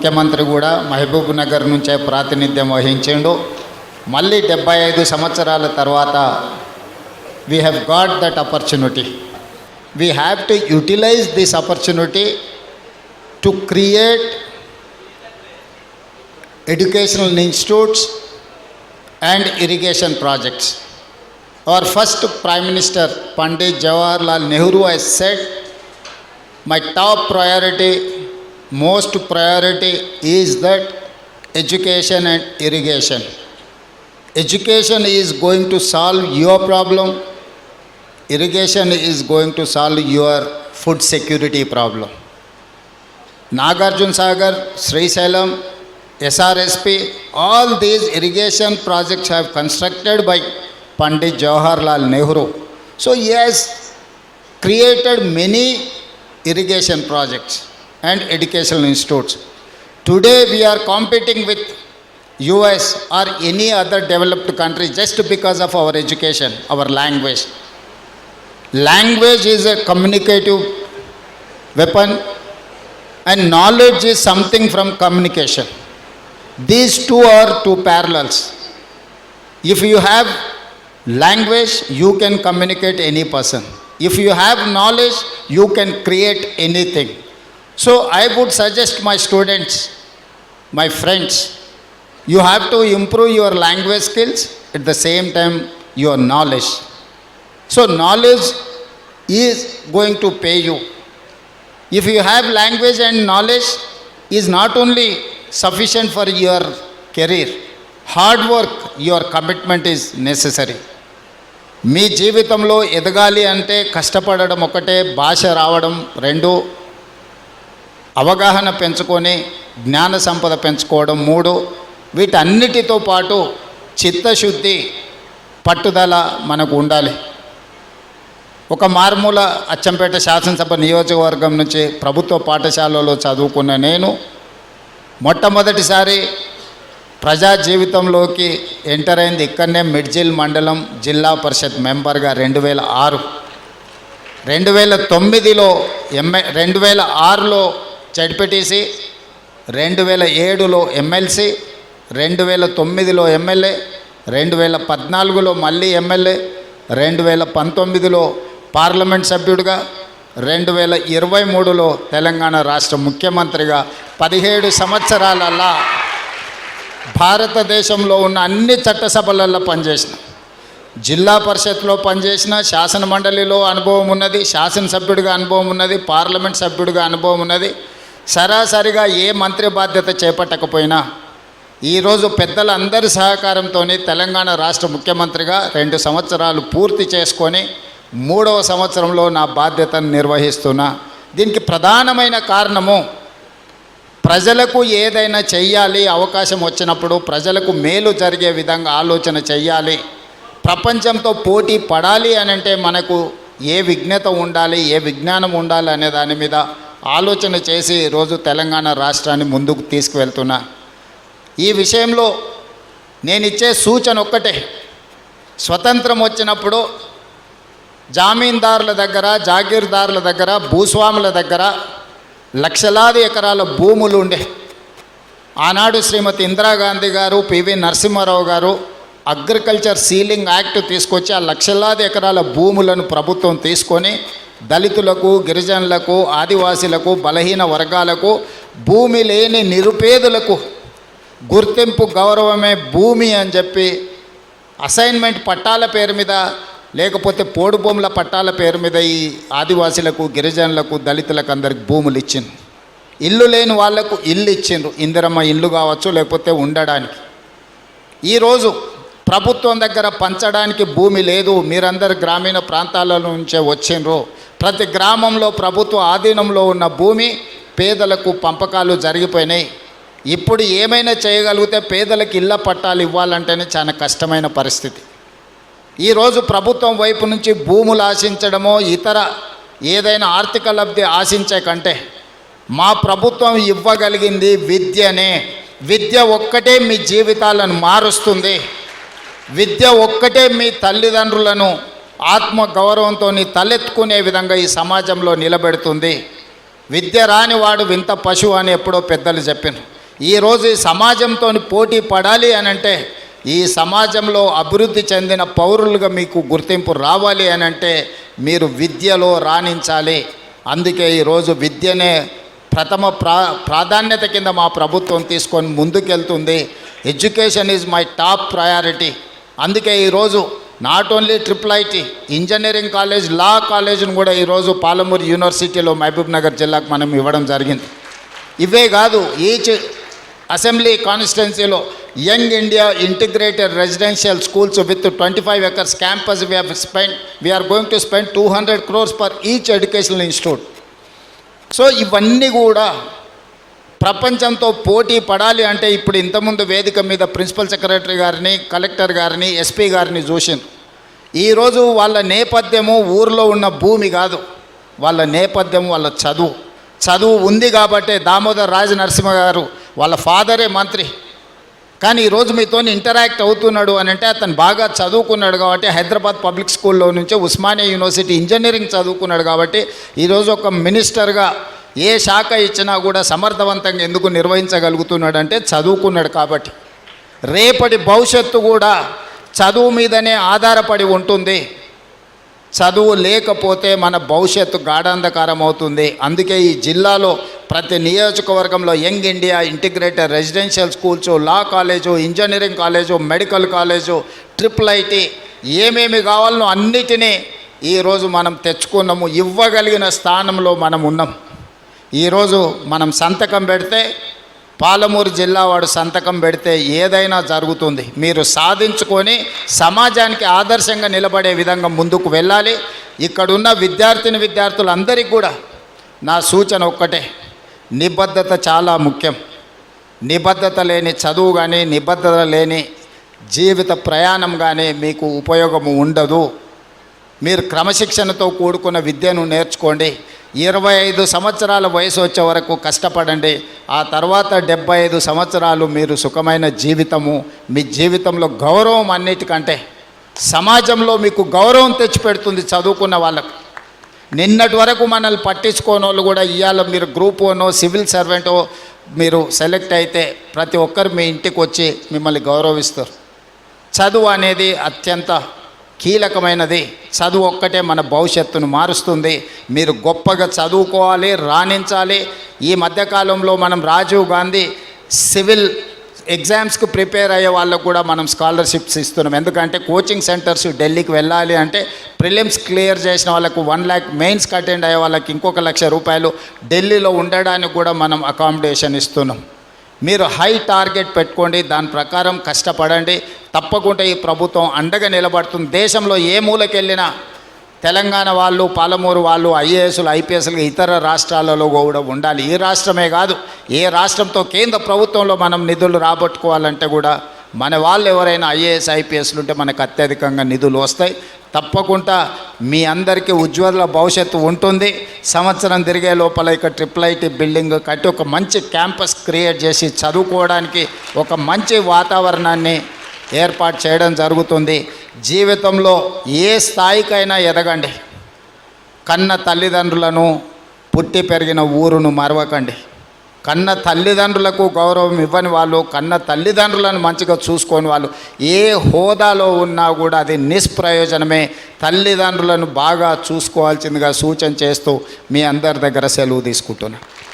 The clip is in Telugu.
ముఖ్యమంత్రి కూడా మహబూబ్ నగర్ నుంచే ప్రాతినిధ్యం వహించిండు. మళ్ళీ 75 సంవత్సరాల తర్వాత we have got that opportunity. We have to utilize this opportunity to create educational institutes and irrigation projects. Our first Prime Minister Pandit Jawaharlal Nehru has said, my top priority, most priority is that education and irrigation. Education is going to solve your problem. Irrigation is going to solve your food security problem. Nagarjun Sagar, Srisailam, SRSP, all these irrigation projects have constructed by Pandit Jawaharlal Nehru. So he has created many irrigation projects and educational institutes. Today we are competing with US or any other developed country just because of our education, our language. Language is a communicative weapon and knowledge is something from communication. These two are two parallels. If you have language, you can communicate any person. If you have knowledge, you can create anything. So I would suggest my students, my friends, you have to improve your language skills at the same time your knowledge. So knowledge is going to pay you. If you have language and knowledge is not only sufficient for your career, hard work, your commitment is necessary. మీ జీవితంలో ఎదగాలి అంటే కష్టపడడం ఒకటే, భాష రావడం రెండు, అవగాహన పెంచుకొని జ్ఞాన సంపద పెంచుకోవడం మూడు, వీటన్నిటితో పాటు చిత్తశుద్ధి, పట్టుదల మనకు ఉండాలి. ఒక మారుమూల అచ్చంపేట శాసనసభ నియోజకవర్గం నుంచి ప్రభుత్వ పాఠశాలలో చదువుకున్న నేను మొట్టమొదటిసారి ప్రజా జీవితంలోకి ఎంటర్ అయింది ఇక్కడనే మిడ్జిల్ మండలం జిల్లా పరిషత్ మెంబర్గా 2006. 2009లో 2006లో జడ్పీటీసీ, 2007లో ఎమ్మెల్సీ, 2009లో ఎమ్మెల్యే, 2014లో మళ్ళీ ఎమ్మెల్యే, 2019లో పార్లమెంట్ సభ్యుడిగా, 2023లో తెలంగాణ రాష్ట్ర ముఖ్యమంత్రిగా 17 సంవత్సరాలల్లా భారతదేశంలో ఉన్న అన్ని చట్టసభలలో పనిచేసిన, జిల్లా పరిషత్లో పనిచేసిన, శాసన మండలిలో అనుభవం ఉన్నది, శాసనసభ్యుడిగా అనుభవం ఉన్నది, పార్లమెంట్ సభ్యుడిగా అనుభవం ఉన్నది. సరాసరిగా ఏ మంత్రి బాధ్యత చేపట్టకపోయినా ఈరోజు పెద్దలందరి సహకారంతో తెలంగాణ రాష్ట్ర ముఖ్యమంత్రిగా 2 సంవత్సరాలు పూర్తి చేసుకొని 3వ సంవత్సరంలో నా బాధ్యతను నిర్వహిస్తున్నా. దీనికి ప్రధానమైన కారణము ప్రజలకు ఏదైనా చెయ్యాలి, అవకాశం వచ్చినప్పుడు ప్రజలకు మేలు జరిగే విధంగా ఆలోచన చెయ్యాలి. ప్రపంచంతో పోటీ పడాలి అని అంటే మనకు ఏ విజ్ఞత ఉండాలి, ఏ విజ్ఞానం ఉండాలి అనే దాని మీద ఆలోచన చేసి ఈరోజు తెలంగాణ రాష్ట్రాన్ని ముందుకు తీసుకువెళ్తున్నా. ఈ విషయంలో నేను ఇచ్చే సూచన ఒక్కటే, స్వతంత్రం వచ్చినప్పుడు జామీందారుల దగ్గర, జాగీర్దారుల దగ్గర, భూస్వాముల దగ్గర లక్షలాది ఎకరాల భూములు ఉండే. ఆనాడు శ్రీమతి ఇందిరాగాంధీ గారు, పివి నరసింహారావు గారు అగ్రికల్చర్ సీలింగ్ యాక్ట్ తీసుకొచ్చి ఆ లక్షలాది ఎకరాల భూములను ప్రభుత్వం తీసుకొని దళితులకు, గిరిజనులకు, ఆదివాసీలకు, బలహీన వర్గాలకు, భూమి లేని నిరుపేదలకు గుర్తింపు గౌరవమే భూమి అని చెప్పి అసైన్మెంట్ పట్టాల పేరు మీద, లేకపోతే పోడు భూముల పట్టాల పేరు మీద ఈ ఆదివాసీలకు, గిరిజనులకు, దళితులకు అందరికి భూములు ఇచ్చిండ్రు. ఇల్లు లేని వాళ్లకు ఇల్లు ఇచ్చిండ్రు, ఇందిరమ్మ ఇల్లు కావచ్చు, లేకపోతే ఉండడానికి. ఈరోజు ప్రభుత్వం దగ్గర పంచడానికి భూమి లేదు. మీరందరు గ్రామీణ ప్రాంతాల నుంచే వచ్చిండ్రు. ప్రతి గ్రామంలో ప్రభుత్వ ఆధీనంలో ఉన్న భూమి పేదలకు పంపకాలు జరిగిపోయినాయి. ఇప్పుడు ఏమైనా చేయగలిగితే పేదలకు ఇళ్ల పట్టాలు ఇవ్వాలంటేనే చాలా కష్టమైన పరిస్థితి. ఈరోజు ప్రభుత్వం వైపు నుంచి భూములు ఆశించడమో ఇతర ఏదైనా ఆర్థిక లబ్ధి ఆశించే కంటే మా ప్రభుత్వం ఇవ్వగలిగింది విద్యనే. విద్య ఒక్కటే మీ జీవితాలను మారుస్తుంది. విద్య ఒక్కటే మీ తల్లిదండ్రులను ఆత్మ గౌరవంతో తలెత్తుకునే విధంగా ఈ సమాజంలో నిలబెడుతుంది. విద్య రానివాడు వింత పశువు అని ఎప్పుడో పెద్దలు చెప్పారు. ఈరోజు ఈ సమాజంతో పోటీ పడాలి అని అంటే, ఈ సమాజంలో అభివృద్ధి చెందిన పౌరులుగా మీకు గుర్తింపు రావాలి అని అంటే మీరు విద్యలో రాణించాలి. అందుకే ఈరోజు విద్యనే ప్రథమ ప్రాధాన్యత కింద మా ప్రభుత్వం తీసుకొని ముందుకెళ్తుంది. Education is my top priority. అందుకే ఈరోజు not only IIIT engineering college, law కాలేజ్ను కూడా ఈరోజు పాలమూరు యూనివర్సిటీలో మహబూబ్ నగర్ జిల్లాకు మనం ఇవ్వడం జరిగింది. ఇవే కాదు, ఈచ్ అసెంబ్లీ కాన్స్టిట్యున్సీలో young India integrated residential schools with 25 acres campus we are going to spend 200 crores for each educational institute. So ఇవన్నీ కూడా ప్రపంచంతో పోటీ పడాలి అంటే ఇప్పుడు ఇంతకుముందు వేదిక మీద ప్రిన్సిపల్ సెక్రటరీ గారిని, కలెక్టర్ గారిని, ఎస్పీ గారిని చూసింది. ఈరోజు వాళ్ళ నేపథ్యము ఊరిలో ఉన్న భూమి కాదు, వాళ్ళ నేపథ్యం వాళ్ళ చదువు ఉంది. కాబట్టే దామోదర్ రాజ నరసింహ గారు వాళ్ళ ఫాదరే మంత్రి, కానీ ఈరోజు మీతో ఇంటరాక్ట్ అవుతున్నాడు అని అంటే అతను బాగా చదువుకున్నాడు కాబట్టి, హైదరాబాద్ పబ్లిక్ స్కూల్లో నుంచి ఉస్మానియా యూనివర్సిటీ ఇంజనీరింగ్ చదువుకున్నాడు కాబట్టి ఈరోజు ఒక మినిస్టర్గా ఏ శాఖ ఇచ్చినా కూడా సమర్థవంతంగా ఎందుకు నిర్వహించగలుగుతున్నాడు అంటే చదువుకున్నాడు కాబట్టి. రేపటి భవిష్యత్తు కూడా చదువు మీదనే ఆధారపడి ఉంటుంది. చదువు లేకపోతే మన భవిష్యత్తు గాఢాంధకారం అవుతుంది. అందుకే ఈ జిల్లాలో ప్రతి నియోజకవర్గంలో young India integrated residential schools, లా college, engineering college, medical college, IIIT ఏమేమి కావాలనో అన్నిటినీ ఈరోజు మనం తెచ్చుకున్నాము. ఇవ్వగలిగిన స్థానంలో మనం ఉన్నాం. ఈరోజు మనం సంతకం పెడితే, పాలమూరు జిల్లా వాడు సంతకం పెడితే ఏదైనా జరుగుతుంది. మీరు సాధించుకొని సమాజానికి ఆదర్శంగా నిలబడే విధంగా ముందుకు వెళ్ళాలి. ఇక్కడున్న విద్యార్థులందరికీ కూడా నా సూచన ఒక్కటే, నిబద్ధత చాలా ముఖ్యం. నిబద్ధత లేని చదువు కానీ, నిబద్ధత లేని జీవిత ప్రయాణం కానీ మీకు ఉపయోగము ఉండదు. మీరు క్రమశిక్షణతో కూడుకున్న విద్యను నేర్చుకోండి. 25 సంవత్సరాల వయసు వచ్చే వరకు కష్టపడండి. ఆ తర్వాత 75 సంవత్సరాలు మీరు సుఖమైన జీవితము, మీ జీవితంలో గౌరవం, అన్నిటికంటే సమాజంలో మీకు గౌరవం తెచ్చిపెడుతుంది చదువుకున్న వాళ్ళకు. నిన్నటి వరకు మనల్ని పట్టించుకోని వాళ్ళు కూడా ఇవాళ మీరు గ్రూప్ 1 సివిల్ సర్వెంటో మీరు సెలెక్ట్ అయితే ప్రతి ఒక్కరు మీ ఇంటికి వచ్చి మిమ్మల్ని గౌరవిస్తారు. చదువు అనేది అత్యంత కీలకమైనది. చదువు ఒక్కటే మన భవిష్యత్తును మారుస్తుంది. మీరు గొప్పగా చదువుకోవాలి, రాణించాలి. ఈ మధ్యకాలంలో మనం రాజీవ్ గాంధీ సివిల్ ఎగ్జామ్స్కి ప్రిపేర్ అయ్యే వాళ్ళకు కూడా మనం స్కాలర్షిప్స్ ఇస్తున్నాం. ఎందుకంటే కోచింగ్ సెంటర్స్ ఢిల్లీకి వెళ్ళాలి అంటే ప్రిలిమ్స్ క్లియర్ చేసిన వాళ్ళకు 1 lakh, మెయిన్స్కి అటెండ్ అయ్యే వాళ్ళకి ఇంకొక 1 లక్ష రూపాయలు ఢిల్లీలో ఉండడానికి కూడా మనం అకామిడేషన్ ఇస్తున్నాం. మీరు హై టార్గెట్ పెట్టుకోండి, దాని ప్రకారం కష్టపడండి. తప్పకుండా ఈ ప్రభుత్వం అండగా నిలబడుతుంది. దేశంలో ఏ మూలకెళ్ళినా తెలంగాణ వాళ్ళు, పాలమూరు వాళ్ళు IASలు, IPSలు ఇతర రాష్ట్రాలలో కూడా ఉండాలి. ఈ రాష్ట్రమే కాదు, ఏ రాష్ట్రంతో కేంద్ర ప్రభుత్వంలో మనం నిధులు రాబట్టుకోవాలంటే కూడా మన వాళ్ళు ఎవరైనా IAS, IPSలు ఉంటే మనకు అత్యధికంగా నిధులు వస్తాయి. తప్పకుండా మీ అందరికీ ఉజ్వల భవిష్యత్తు ఉంటుంది. సంవత్సరం తిరిగే లోపల ఇక IIIT బిల్డింగ్ కట్టి ఒక మంచి క్యాంపస్ క్రియేట్ చేసి చదువుకోవడానికి ఒక మంచి వాతావరణాన్ని ఏర్పాటు చేయడం జరుగుతుంది. జీవితంలో ఏ స్థాయికైనా ఎదగండి. కన్న తల్లిదండ్రులను, పుట్టి పెరిగిన ఊరును మరవకండి. కన్న తల్లిదండ్రులకు గౌరవం ఇవ్వని వాళ్ళు, కన్న తల్లిదండ్రులను మంచిగా చూసుకోని వాళ్ళు ఏ హోదాలో ఉన్నా కూడా అది నిష్ప్రయోజనమే. తల్లిదండ్రులను బాగా చూసుకోవాల్సిందిగా సూచన చేస్తూ మీ అందరి దగ్గర సెలవు తీసుకుంటున్నాను.